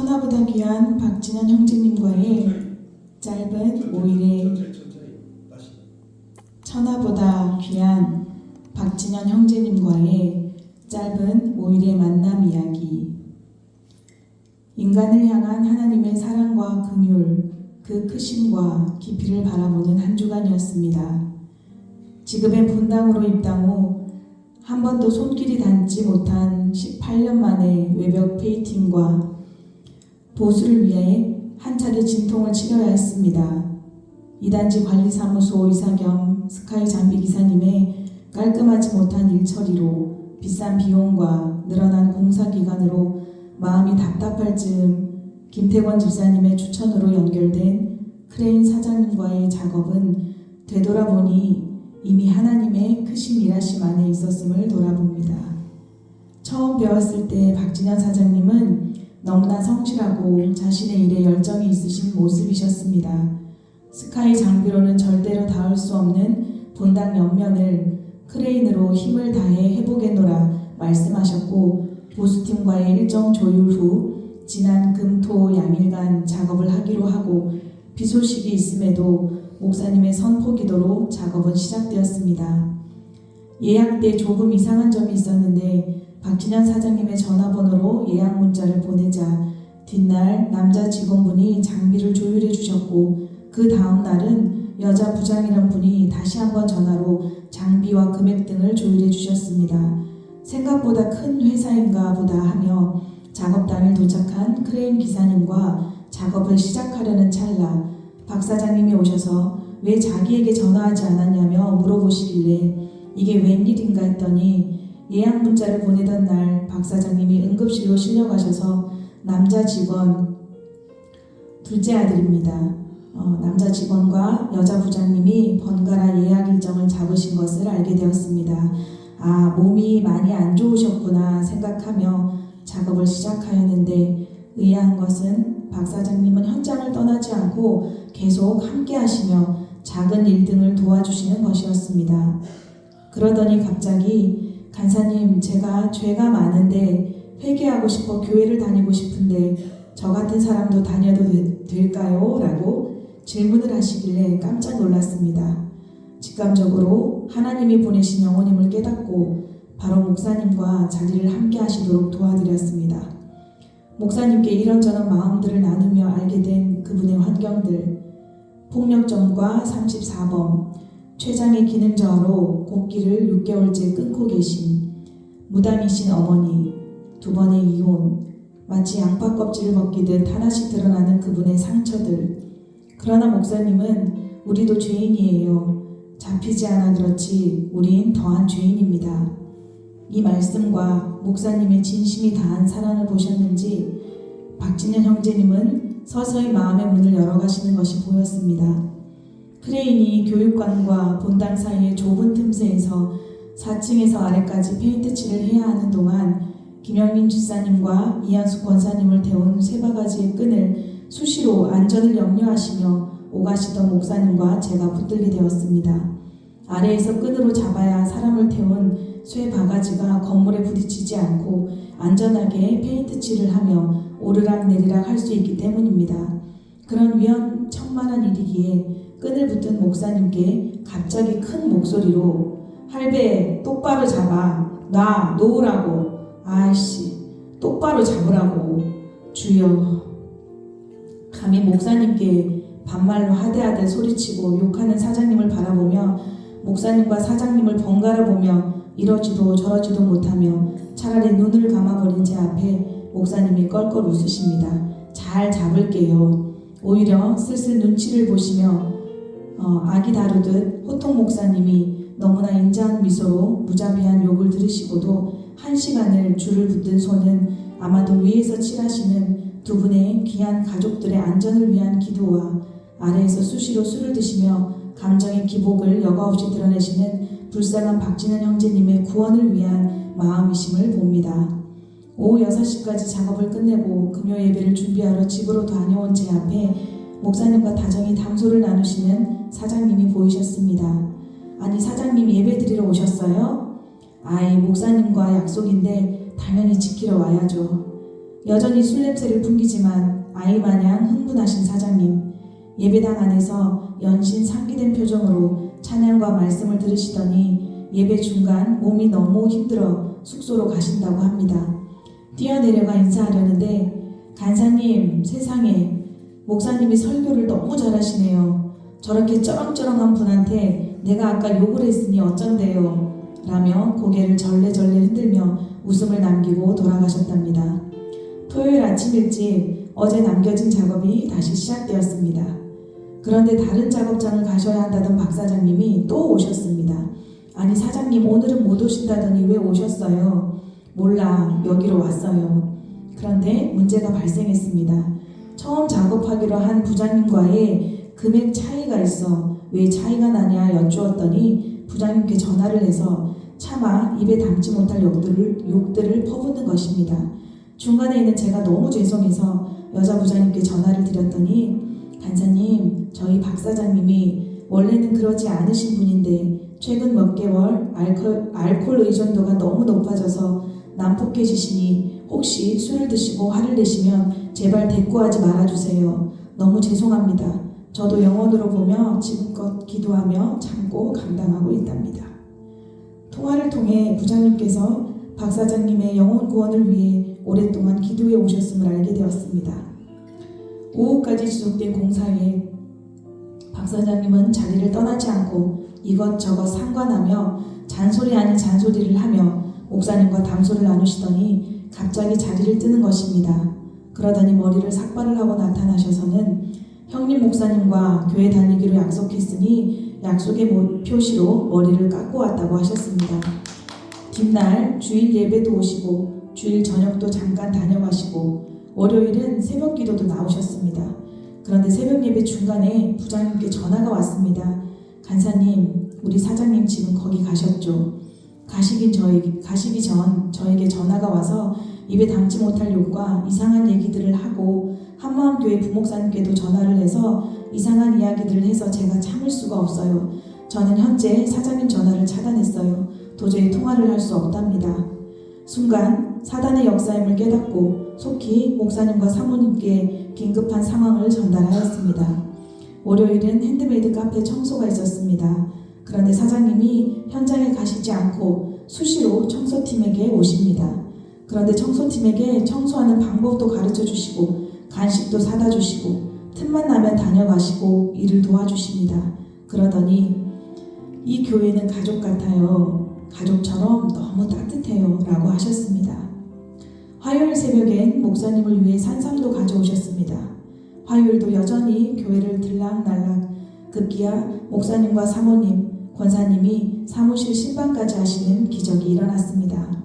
천하보다 귀한 박진현 형제님과의 짧은 5일의 천하보다 귀한 박진현 형제님과의 짧은 5일의 만남 이야기. 인간을 향한 하나님의 사랑과 긍휼, 그 크심과 깊이를 바라보는 한 주간이었습니다. 지급의 분당으로 입당 후 한 번도 손길이 닿지 못한 18년 만에 외벽 페인팅과 보수를 위해 한 차례 진통을 치러야 했습니다. 이단지 관리사무소 이사 겸 스카이 장비 기사님의 깔끔하지 못한 일 처리로 비싼 비용과 늘어난 공사 기간으로 마음이 답답할 즈음 김태권 집사님의 추천으로 연결된 크레인 사장님과의 작업은 되돌아보니 이미 하나님의 크신 일하심 안에 있었음을 돌아봅니다. 처음 배웠을 때 박진현 사장님은 너무나 성실하고 자신의 일에 열정이 있으신 모습이셨습니다. 스카이 장비로는 절대로 닿을 수 없는 본당 옆면을 크레인으로 힘을 다해 해보겠노라 말씀하셨고, 보수팀과의 일정 조율 후 지난 금, 토 양일간 작업을 하기로 하고 비 소식이 있음에도 목사님의 선포 기도로 작업은 시작되었습니다. 예약 때 조금 이상한 점이 있었는데 박진현 사장님의 전화번호로 예약 문자를 보내자 뒷날 남자 직원분이 장비를 조율해 주셨고, 그 다음 날은 여자 부장이란 분이 다시 한번 전화로 장비와 금액 등을 조율해 주셨습니다. 생각보다 큰 회사인가 보다 하며 작업 당일 도착한 크레인 기사님과 작업을 시작하려는 찰나 박 사장님이 오셔서 왜 자기에게 전화하지 않았냐며 물어보시길래 이게 웬일인가 했더니 예약 문자를 보내던 날 박 사장님이 응급실로 실려가셔서 남자 직원 둘째 아들입니다. 남자 직원과 여자 부장님이 번갈아 예약 일정을 잡으신 것을 알게 되었습니다. 아, 몸이 많이 안 좋으셨구나 생각하며 작업을 시작하였는데 의아한 것은 박 사장님은 현장을 떠나지 않고 계속 함께 하시며 작은 일 등을 도와주시는 것이었습니다. 그러더니 갑자기 간사님, 제가 죄가 많은데 회개하고 싶어 교회를 다니고 싶은데 저 같은 사람도 다녀도 될까요? 라고 질문을 하시길래 깜짝 놀랐습니다. 직감적으로 하나님이 보내신 영혼임을 깨닫고 바로 목사님과 자리를 함께 하시도록 도와드렸습니다. 목사님께 이런저런 마음들을 나누며 알게 된 그분의 환경들, 폭력점과 34범, 췌장의 기능 저하로 곡기를 6개월째 끊고 계신 무당이신 어머니, 2번의 이혼, 마치 양파 껍질을 벗기듯 하나씩 드러나는 그분의 상처들. 그러나 목사님은 우리도 죄인이에요. 잡히지 않아 그렇지 우린 더한 죄인입니다. 이 말씀과 목사님의 진심이 다한 사랑을 보셨는지 박진현 형제님은 서서히 마음의 문을 열어가시는 것이 보였습니다. 크레인이 교육관과 본당 사이의 좁은 틈새에서 4층에서 아래까지 페인트 칠을 해야 하는 동안 김영민 집사님과 이한수 권사님을 태운 쇠바가지의 끈을 수시로 안전을 염려하시며 오가시던 목사님과 제가 붙들게 되었습니다. 아래에서 끈으로 잡아야 사람을 태운 쇠바가지가 건물에 부딪히지 않고 안전하게 페인트 칠을 하며 오르락 내리락 할 수 있기 때문입니다. 그런 위험천만한 일이기에 끈을 붙든 목사님께 갑자기 큰 목소리로 할배 똑바로 잡아, 놓으라고, 아이씨 똑바로 잡으라고, 주여. 감히 목사님께 반말로 하대하대 소리치고 욕하는 사장님을 바라보며 목사님과 사장님을 번갈아 보며 이러지도 저러지도 못하며 차라리 눈을 감아버린 제 앞에 목사님이 껄껄 웃으십니다. 잘 잡을게요. 오히려 슬슬 눈치를 보시며 아기 다루듯 호통 목사님이 너무나 인자한 미소로 무자비한 욕을 들으시고도 1시간을 줄을 붙든 손은 아마도 위에서 칠하시는 두 분의 귀한 가족들의 안전을 위한 기도와 아래에서 수시로 술을 드시며 감정의 기복을 여과없이 드러내시는 불쌍한 박진현 형제님의 구원을 위한 마음이심을 봅니다. 오후 6시까지 작업을 끝내고 금요 예배를 준비하러 집으로 다녀온 제 앞에 목사님과 다정히 담소를 나누시는 사장님이 보이셨습니다. 아니, 사장님 예배 드리러 오셨어요? 아이, 목사님과 약속인데 당연히 지키러 와야죠. 여전히 술 냄새를 풍기지만 아이 마냥 흥분하신 사장님. 예배당 안에서 연신 상기된 표정으로 찬양과 말씀을 들으시더니 예배 중간 몸이 너무 힘들어 숙소로 가신다고 합니다. 뛰어내려가 인사하려는데 간사님, 세상에 목사님이 설교를 너무 잘하시네요. 저렇게 쩌렁쩌렁한 분한테 내가 아까 욕을 했으니 어쩐대요. 라며 고개를 절레절레 흔들며 웃음을 남기고 돌아가셨답니다. 토요일 아침 일찍 어제 남겨진 작업이 다시 시작되었습니다. 그런데 다른 작업장을 가셔야 한다던 박 사장님이 또 오셨습니다. 아니 사장님 오늘은 못 오신다더니 왜 오셨어요? 몰라 여기로 왔어요. 그런데 문제가 발생했습니다. 처음 작업하기로 한 부장님과의 금액 차이가 있어 왜 차이가 나냐 여쭈었더니 부장님께 전화를 해서 차마 입에 담지 못할 욕들을 퍼붓는 것입니다. 중간에 있는 제가 너무 죄송해서 여자 부장님께 전화를 드렸더니 간사님 저희 박 사장님이 원래는 그러지 않으신 분인데 최근 몇 개월 알코올 의존도가 너무 높아져서 난폭해지시니 혹시 술을 드시고 화를 내시면 제발 대꾸하지 말아주세요. 너무 죄송합니다. 저도 영혼으로 보며 지금껏 기도하며 참고 감당하고 있답니다. 통화를 통해 부장님께서 박 사장님의 영혼 구원을 위해 오랫동안 기도해 오셨음을 알게 되었습니다. 오후까지 지속된 공사에 박 사장님은 자리를 떠나지 않고 이것저것 상관하며 잔소리 아닌 잔소리를 하며 목사님과 담소를 나누시더니 갑자기 자리를 뜨는 것입니다. 그러더니 머리를 삭발을 하고 나타나셔서는 형님 목사님과 교회 다니기로 약속했으니 약속의 표시로 머리를 깎고 왔다고 하셨습니다. 뒷날 주일 예배도 오시고 주일 저녁도 잠깐 다녀가시고 월요일은 새벽 기도도 나오셨습니다. 그런데 새벽 예배 중간에 부장님께 전화가 왔습니다. 간사님, 우리 사장님 지금 거기 가셨죠? 가시기 전 저에게 전화가 와서 입에 담지 못할 욕과 이상한 얘기들을 하고 한마음교회 부목사님께도 전화를 해서 이상한 이야기들을 해서 제가 참을 수가 없어요. 저는 현재 사장님 전화를 차단했어요. 도저히 통화를 할 수 없답니다. 순간 사단의 역사임을 깨닫고 속히 목사님과 사모님께 긴급한 상황을 전달하였습니다. 월요일은 핸드메이드 카페 청소가 있었습니다. 그런데 사장님이 현장에 가시지 않고 수시로 청소팀에게 오십니다. 그런데 청소팀에게 청소하는 방법도 가르쳐 주시고 간식도 사다 주시고 틈만 나면 다녀가시고 일을 도와주십니다. 그러더니 이 교회는 가족 같아요. 가족처럼 너무 따뜻해요. 라고 하셨습니다. 화요일 새벽엔 목사님을 위해 산삼도 가져오셨습니다. 화요일도 여전히 교회를 들락날락 급기야 목사님과 사모님, 권사님이 사무실 신방까지 하시는 기적이 일어났습니다.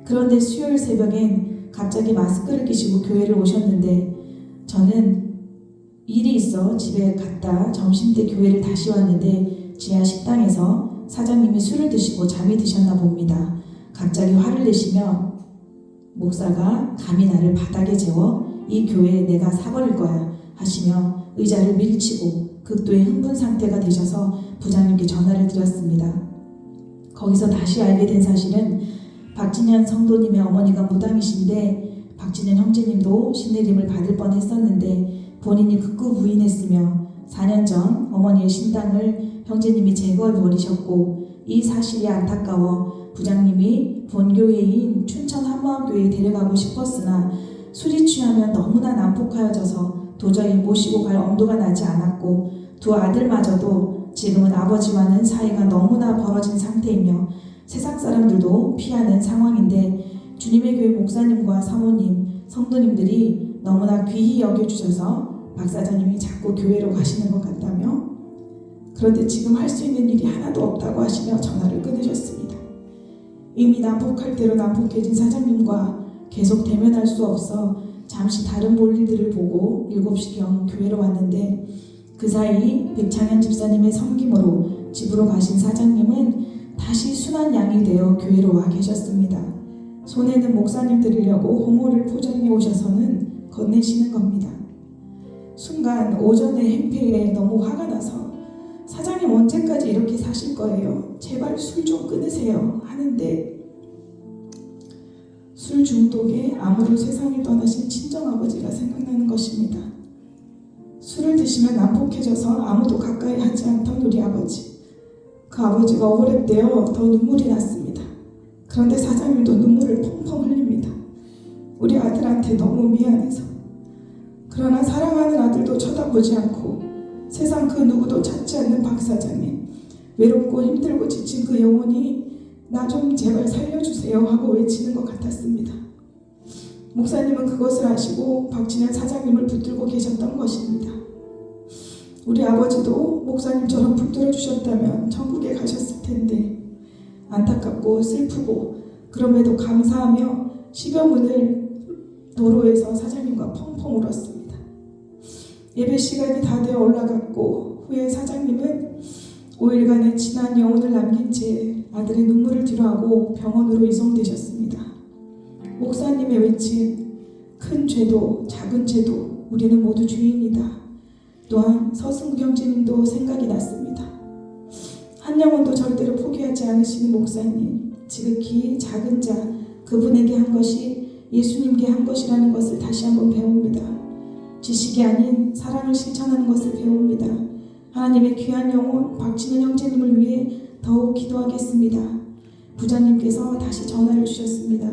그런데 수요일 새벽엔 갑자기 마스크를 끼시고 교회를 오셨는데 저는 일이 있어 집에 갔다 점심때 교회를 다시 왔는데 지하 식당에서 사장님이 술을 드시고 잠이 드셨나 봅니다. 갑자기 화를 내시며 목사가 감히 나를 바닥에 재워 이 교회에 내가 사버릴 거야 하시며 의자를 밀치고 극도의 흥분 상태가 되셔서 부장님께 전화를 드렸습니다. 거기서 다시 알게 된 사실은 박진현 성도님의 어머니가 무당이신데 박진현 형제님도 신내림을 받을 뻔했었는데 본인이 극구 부인했으며 4년 전 어머니의 신당을 형제님이 제거해버리셨고 이 사실이 안타까워 부장님이 본교회인 춘천 한마음교회에 데려가고 싶었으나 술이 취하면 너무나 난폭하여져서 도저히 모시고 갈 엄두가 나지 않았고 두 아들마저도 지금은 아버지와는 사이가 너무나 벌어진 상태이며 세상 사람들도 피하는 상황인데 주님의 교회 목사님과 사모님, 성도님들이 너무나 귀히 여겨주셔서 박 사장님이 자꾸 교회로 가시는 것 같다며 그런데 지금 할 수 있는 일이 하나도 없다고 하시며 전화를 끊으셨습니다. 이미 난폭할 대로 난폭해진 사장님과 계속 대면할 수 없어 잠시 다른 볼일들을 보고 7시경 교회로 왔는데 그 사이 백창현 집사님의 섬김으로 집으로 가신 사장님은 다시 순한 양이 되어 교회로 와 계셨습니다. 손에는 목사님 드리려고 홍어를 포장해 오셔서는 건네시는 겁니다. 순간 오전의 행패에 너무 화가 나서 사장님 언제까지 이렇게 사실 거예요? 제발 술 좀 끊으세요 하는데 술 중독에 암으로 세상을 떠나신 친정아버지가 생각나는 것입니다. 술을 드시면 난폭해져서 아무도 가까이 하지 않던 우리 아버지. 그 아버지가 억울했대요. 더 눈물이 났습니다. 그런데 사장님도 눈물을 펑펑 흘립니다. 우리 아들한테 너무 미안해서. 그러나 사랑하는 아들도 쳐다보지 않고 세상 그 누구도 찾지 않는 박 사장님. 외롭고 힘들고 지친 그 영혼이 나 좀 제발 살려주세요 하고 외치는 것 같았습니다. 목사님은 그것을 아시고 박진현 사장님을 붙들고 계셨던 것입니다. 우리 아버지도 목사님처럼 붙들어 주셨다면 천국에 가셨을 텐데 안타깝고 슬프고 그럼에도 감사하며 10여 분을 도로에서 사장님과 펑펑 울었습니다. 예배 시간이 다 되어 올라갔고 후에 사장님은 5일간의 지난 영혼을 남긴 채 아들의 눈물을 뒤로하고 병원으로 이송되셨습니다. 목사님의 외침, 큰 죄도 작은 죄도 우리는 모두 죄인이다. 또한 서승경제님도 생각이 났습니다. 한 영혼도 절대로 포기하지 않으시는 목사님, 지극히 작은 자 그분에게 한 것이 예수님께 한 것이라는 것을 다시 한번 배웁니다. 지식이 아닌 사랑을 실천하는 것을 배웁니다. 하나님의 귀한 영혼 박진현 형제님을 위해 더욱 기도하겠습니다. 부자님께서 다시 전화를 주셨습니다.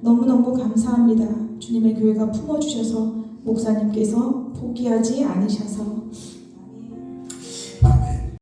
너무너무 감사합니다. 주님의 교회가 품어주셔서 목사님께서 포기하지 않으셔서